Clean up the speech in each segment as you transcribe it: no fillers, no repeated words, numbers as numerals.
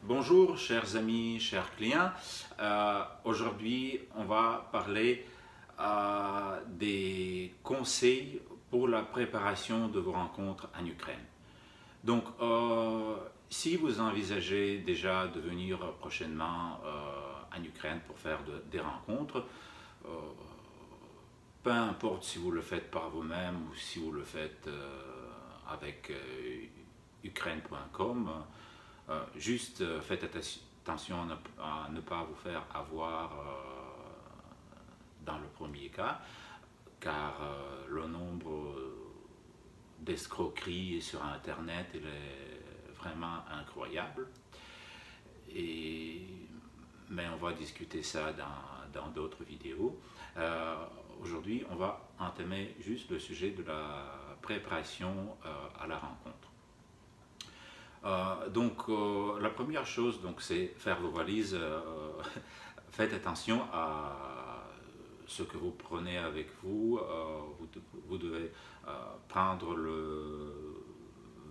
Bonjour chers amis, chers clients. Aujourd'hui, on va parler des conseils pour la préparation de vos rencontres en Ukraine. Donc, si vous envisagez déjà de venir prochainement en Ukraine pour faire des rencontres, euh, peu importe si vous le faites par vous-même ou si vous le faites avec ukraine.com, juste faites attention à ne pas vous faire avoir dans le premier cas, car le nombre d'escroqueries sur Internet il est vraiment incroyable. Mais on va discuter ça dans d'autres vidéos. Aujourd'hui, on va entamer juste le sujet de la préparation à la rencontre. La première chose, c'est faire vos valises. Faites attention à ce que vous prenez avec vous. Vous devez prendre le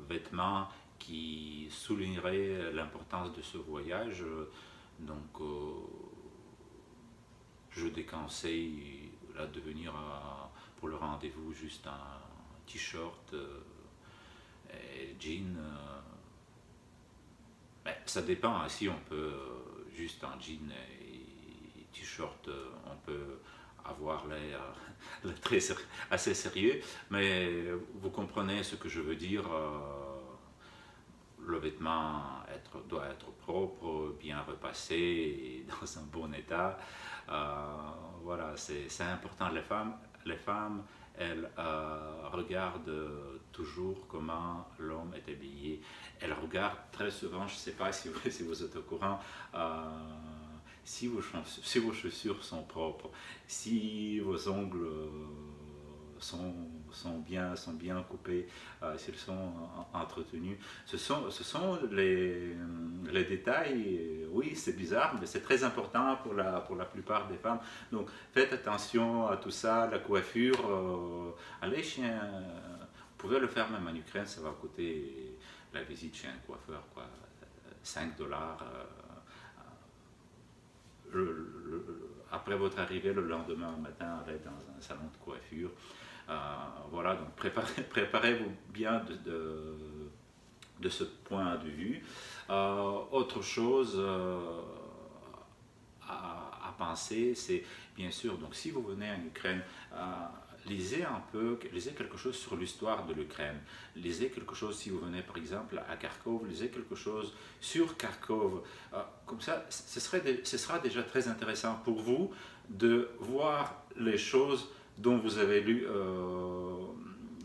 vêtement qui soulignerait l'importance de ce voyage. Je déconseille là, de venir pour le rendez-vous juste un t-shirt et jean. Ça dépend, hein, si on peut juste en jean et t-shirt, on peut avoir l'air assez sérieux, mais vous comprenez ce que je veux dire. Le vêtement doit être propre, bien repassé, et dans un bon état. Voilà, c'est important. Les femmes elles regardent toujours comment l'homme est habillé. Elles regardent très souvent, je ne sais pas si vous êtes au courant, si vos chaussures sont propres, si vos ongles sont bien coupés, s'ils sont entretenus. Ce sont les détails, oui c'est bizarre, mais c'est très important pour la plupart des femmes. Donc faites attention à tout ça, la coiffure, allez chez vous pouvez le faire même en Ukraine, ça va coûter la visite chez un coiffeur, quoi, 5 dollars. Après votre arrivée, le lendemain matin, allez dans un salon de coiffure. Voilà, donc préparez-vous bien de ce point de vue. Autre chose à penser, c'est bien sûr, donc si vous venez en Ukraine, lisez quelque chose sur l'histoire de l'Ukraine. Lisez quelque chose, si vous venez par exemple à Kharkov, lisez quelque chose sur Kharkov. Comme ça, ce sera déjà très intéressant pour vous de voir les choses dont vous avez lu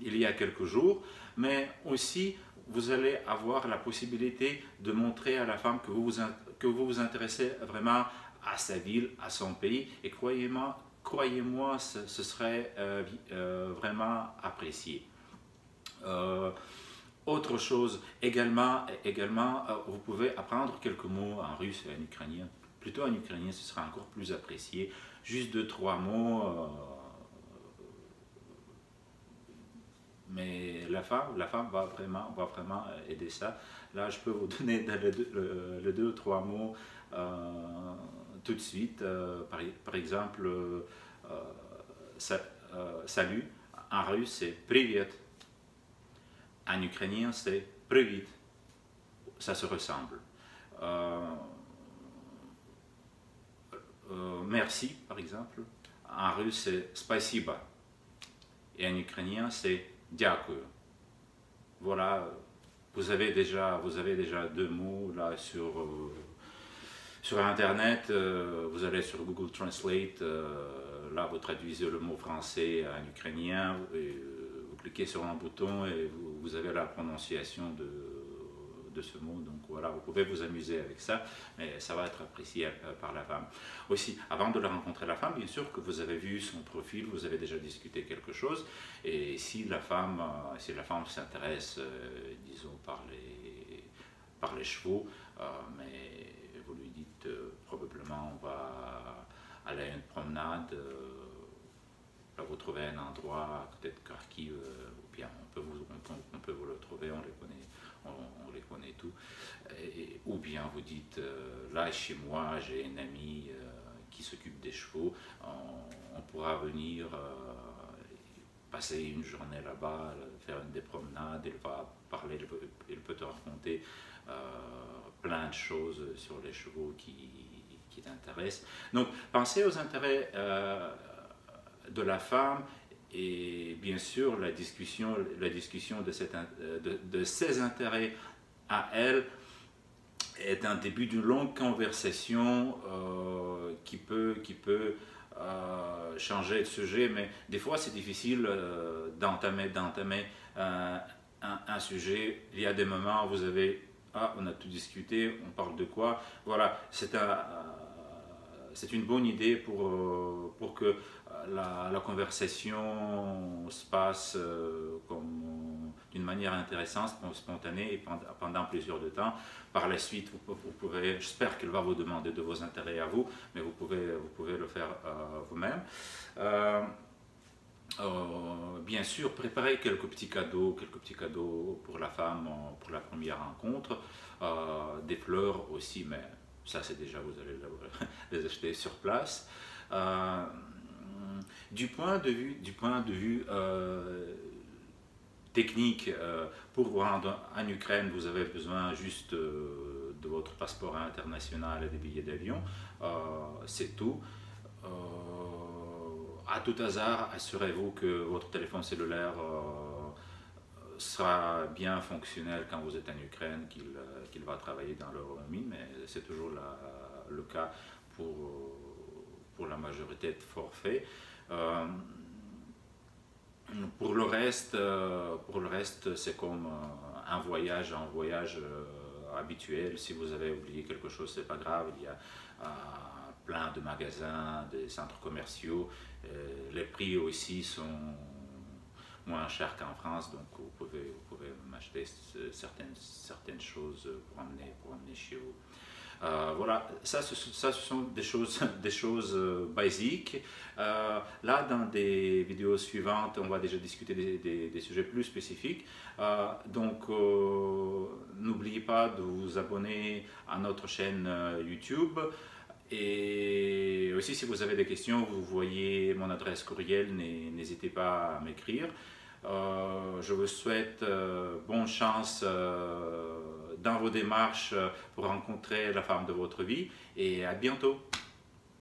il y a quelques jours, mais aussi vous allez avoir la possibilité de montrer à la femme que vous vous intéressez vraiment à sa ville, à son pays, et croyez-moi, ce serait vraiment apprécié. Autre chose, également vous pouvez apprendre quelques mots en russe et en ukrainien. Plutôt en ukrainien, ce sera encore plus apprécié. Juste 2-3 mots. Mais la femme va vraiment aider ça. Là, je peux vous donner les 2 ou 3 mots tout de suite. Par exemple, salut, en russe c'est привет, en ukrainien c'est привет, ça se ressemble. Merci, par exemple, en russe c'est спасибо, et en ukrainien c'est дякую. Voilà, vous avez déjà 2 mots là sur Internet. Vous allez sur Google Translate, là vous traduisez le mot français en ukrainien, vous cliquez sur un bouton et vous avez la prononciation de ce mot. Donc voilà, vous pouvez vous amuser avec ça, mais ça va être apprécié par la femme. Aussi, avant de la rencontrer la femme, bien sûr que vous avez vu son profil, vous avez déjà discuté quelque chose, et si la femme s'intéresse, disons par les chevaux, mais vous lui dites probablement on va aller à une promenade, là vous trouvez un endroit, peut-être Kharkiv, ou bien on peut vous le trouver, on les connaît tous. Ou bien vous dites, là chez moi j'ai un ami qui s'occupe des chevaux, on pourra venir passer une journée là-bas, faire des promenades, il va parler, il peut te raconter plein de choses sur les chevaux qui t'intéressent. Donc pensez aux intérêts de la femme et bien sûr la discussion de ses intérêts à elle est un début d'une longue conversation qui peut changer de sujet, mais des fois c'est difficile d'entamer un sujet. Il y a des moments où vous avez, ah, on a tout discuté, on parle de quoi, voilà, c'est une bonne idée pour que la conversation se passe d'une manière intéressante, spontanée et pendant plusieurs de temps. Par la suite, vous pouvez, j'espère qu'elle va vous demander de vos intérêts à vous, mais vous pouvez le faire vous-même. Bien sûr, préparez quelques petits cadeaux pour la femme pour la première rencontre, des fleurs aussi, mais ça c'est déjà, vous allez les acheter sur place. Du point de vue technique, pour vous rendre en Ukraine, vous avez besoin juste de votre passeport international et des billets d'avion, c'est tout. À tout hasard, assurez-vous que votre téléphone cellulaire sera bien fonctionnel quand vous êtes en Ukraine, qu'il va travailler dans le roaming, mais c'est toujours le cas pour la majorité de forfaits. Pour le reste, c'est comme un voyage habituel. Si vous avez oublié quelque chose, c'est pas grave. Il y a plein de magasins, des centres commerciaux. Les prix aussi sont moins chers qu'en France, donc vous pouvez m'acheter certaines choses pour amener chez vous. Voilà, ça ce sont des choses basiques. Là, dans des vidéos suivantes, on va déjà discuter des sujets plus spécifiques. Donc, n'oubliez pas de vous abonner à notre chaîne YouTube. Et aussi, si vous avez des questions, vous voyez mon adresse courriel, n'hésitez pas à m'écrire. Je vous souhaite bonne chance dans vos démarches pour rencontrer la femme de votre vie et à bientôt.